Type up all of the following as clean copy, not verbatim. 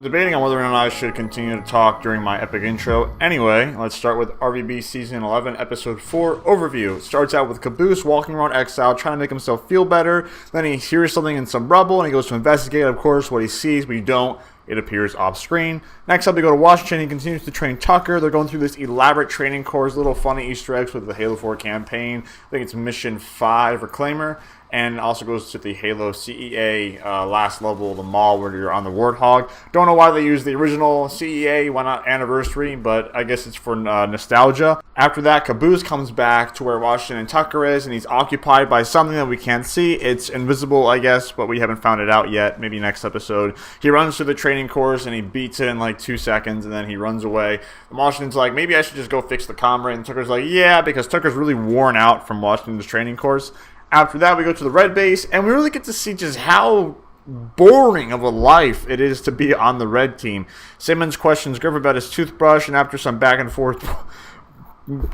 Debating on whether or not I should continue to talk during my epic intro. Anyway, let's start with RvB Season 11, Episode 4 Overview. It starts out with Caboose walking around Exile, trying to make himself feel better. Then he hears something in some rubble, and he goes to investigate. Of course, what he sees, we don't. It appears off-screen. Next up, we go to Washington. He continues to train Tucker. They're going through this elaborate training course, little funny Easter eggs with the Halo 4 campaign. I think it's Mission 5 Reclaimer. And also goes to the Halo CEA last level, the mall where you're on the Warthog. Don't know why they used the original CEA, why not Anniversary, but I guess it's for nostalgia. After that, Caboose comes back to where Washington and Tucker is, and he's occupied by something that we can't see. It's invisible, I guess, but we haven't found it out yet. Maybe next episode. He runs through the training course, and he beats it in like 2 seconds, and then he runs away. And Washington's like, maybe I should just go fix the comm. And Tucker's like, yeah, because Tucker's really worn out from Washington's training course. After that, we go to the red base, and we really get to see just how boring of a life it is to be on the red team. Simmons questions Grif about his toothbrush, and after some back and forth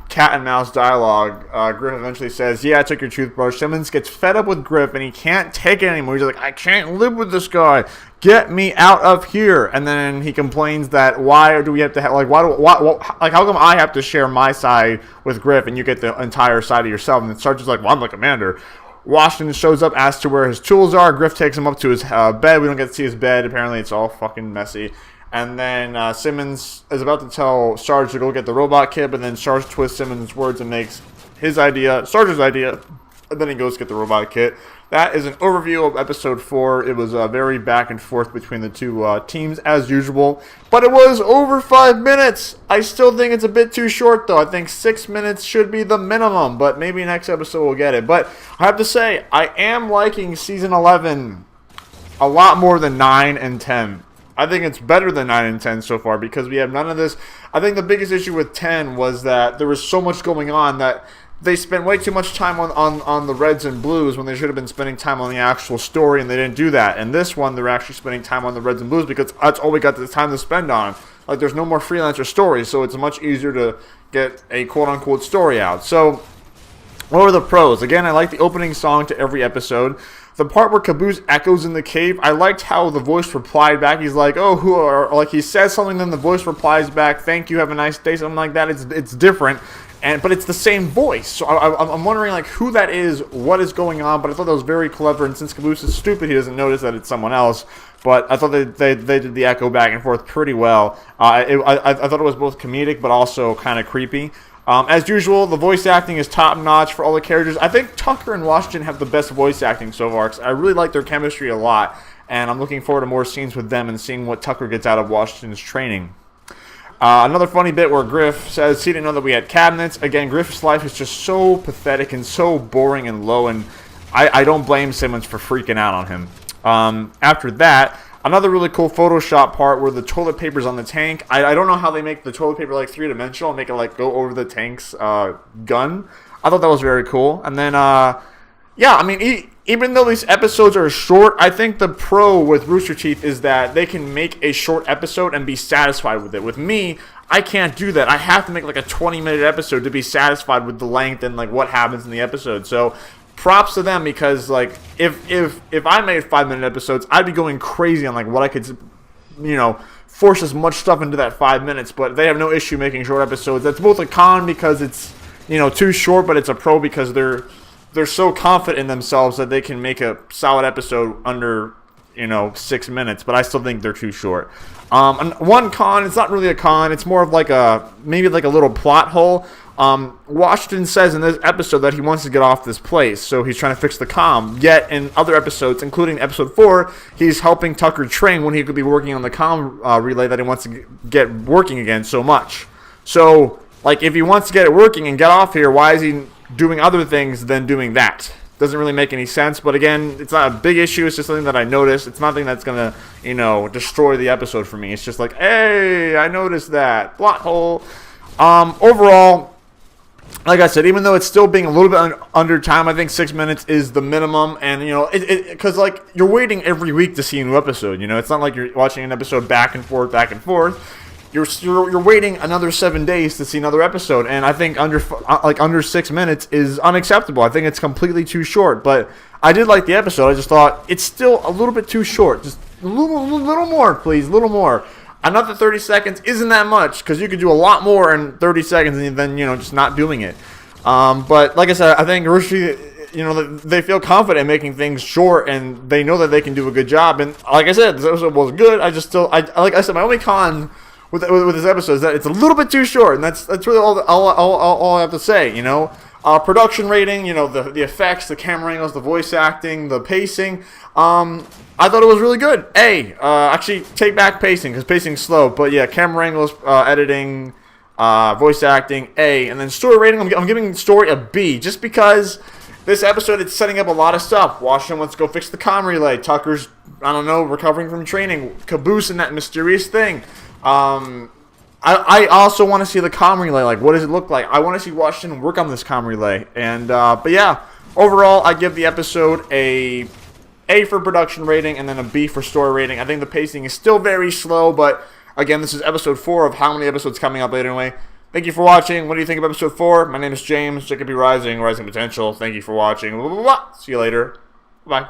cat and mouse dialogue, Grif eventually says, yeah, I took your toothbrush. Simmons gets fed up with Grif, and he can't take it anymore. He's like, I can't live with this guy. Get me out of here. And then he complains that why do we have to have, like, like, how come I have to share my side with Grif and you get the entire side of yourself? And then Sarge is like, well, I'm the commander. Washington shows up, asks to where his tools are. Grif takes him up to his bed. We don't get to see his bed. Apparently, it's all fucking messy. And then Simmons is about to tell Sarge to go get the robot kit, but then Sarge twists Simmons' words and makes his idea Sarge's idea, and then he goes to get the robot kit. That is an overview of Episode 4. It was very back and forth between the two teams, as usual. But it was over 5 minutes. I still think it's a bit too short, though. I think 6 minutes should be the minimum, but maybe next episode we'll get it. But I have to say, I am liking Season 11 a lot more than 9 and 10. I think it's better than 9 and 10 so far because we have none of this. I think the biggest issue with 10 was that there was so much going on that they spent way too much time on the reds and blues when they should have been spending time on the actual story, and they didn't do that. And this one, they're actually spending time on the reds and blues because that's all we got the time to spend on. Like, there's no more freelancer stories, so it's much easier to get a quote-unquote story out. So, what are the pros? Again, I like the opening song to every episode. The part where Caboose echoes in the cave, I liked how the voice replied back. He's like, oh, who are, like, he says something, then the voice replies back, thank you, have a nice day, something like that. It's different. But it's the same voice, so I'm wondering like who that is, what is going on. But I thought that was very clever, and since Caboose is stupid, he doesn't notice that it's someone else. But I thought they did the echo back and forth pretty well. I thought it was both comedic but also kind of creepy. As usual, the voice acting is top notch for all the characters. I think Tucker and Washington have the best voice acting so far. I really like their chemistry a lot, and I'm looking forward to more scenes with them and seeing what Tucker gets out of Washington's training. Another funny bit where Grif says he didn't know that we had cabinets. Again, Grif's life is just so pathetic and so boring and low, and I don't blame Simmons for freaking out on him. After that, another really cool Photoshop part where the toilet paper's on the tank. I don't know how they make the toilet paper like three-dimensional and make it like go over the tank's gun. I thought that was very cool. And then, yeah, I mean, even though these episodes are short, I think the pro with Rooster Teeth is that they can make a short episode and be satisfied with it. With me, I can't do that. I have to make like a 20-minute episode to be satisfied with the length and like what happens in the episode. So props to them because like if I made 5-minute episodes, I'd be going crazy on like what I could, you know, force as much stuff into that 5 minutes. But they have no issue making short episodes. That's both a con because it's, you know, too short, but it's a pro because they're so confident in themselves that they can make a solid episode under, you know, 6 minutes, but I still think they're too short. And one con, it's not really a con, it's more of like maybe like a little plot hole. Washington says in this episode that he wants to get off this place, so he's trying to fix the comm. Yet in other episodes, including episode 4, he's helping Tucker train when he could be working on the comm relay that he wants to get working again so much. So, like, if he wants to get it working and get off here, why is he doing other things than doing that? Doesn't really make any sense, but again, it's not a big issue. It's just something that I noticed. It's nothing that's gonna, you know, destroy the episode for me. It's just like, hey, I noticed that plot hole. Overall, like I said, even though it's still being a little bit under time, I think 6 minutes is the minimum. And you know, because like you're waiting every week to see a new episode. You know, it's not like you're watching an episode back and forth, back and forth. You're waiting another 7 days to see another episode, and I think under 6 minutes is unacceptable. I think it's completely too short. But I did like the episode. I just thought it's still a little bit too short. Just little more, please, a little more. I know that 30 seconds isn't that much, because you could do a lot more in 30 seconds than, just not doing it. But like I said, I think originally, they feel confident in making things short, and they know that they can do a good job. And like I said, this episode was good. Like I said, my only con with this episode is that it's a little bit too short, and that's really all I have to say. Production rating, the effects, the camera angles, the voice acting, the pacing. I thought it was really good. Actually, take back pacing, because pacing's slow. But yeah, camera angles, editing, voice acting, A. And then story rating, I'm giving story a B, just because this episode, it's setting up a lot of stuff. Washington wants to go fix the comm relay. Tucker's, recovering from training. Caboose and that mysterious thing. I also want to see the comm relay. Like, what does it look like? I want to see Washington work on this comm relay. And, but yeah, overall, I give the episode a for production rating and then a B for story rating. I think the pacing is still very slow, but again, this is episode 4 of how many episodes coming up later anyway. Thank you for watching. What do you think of episode 4? My name is James, JKPR Rising Potential. Thank you for watching. Blah, blah, blah, blah. See you later. Bye.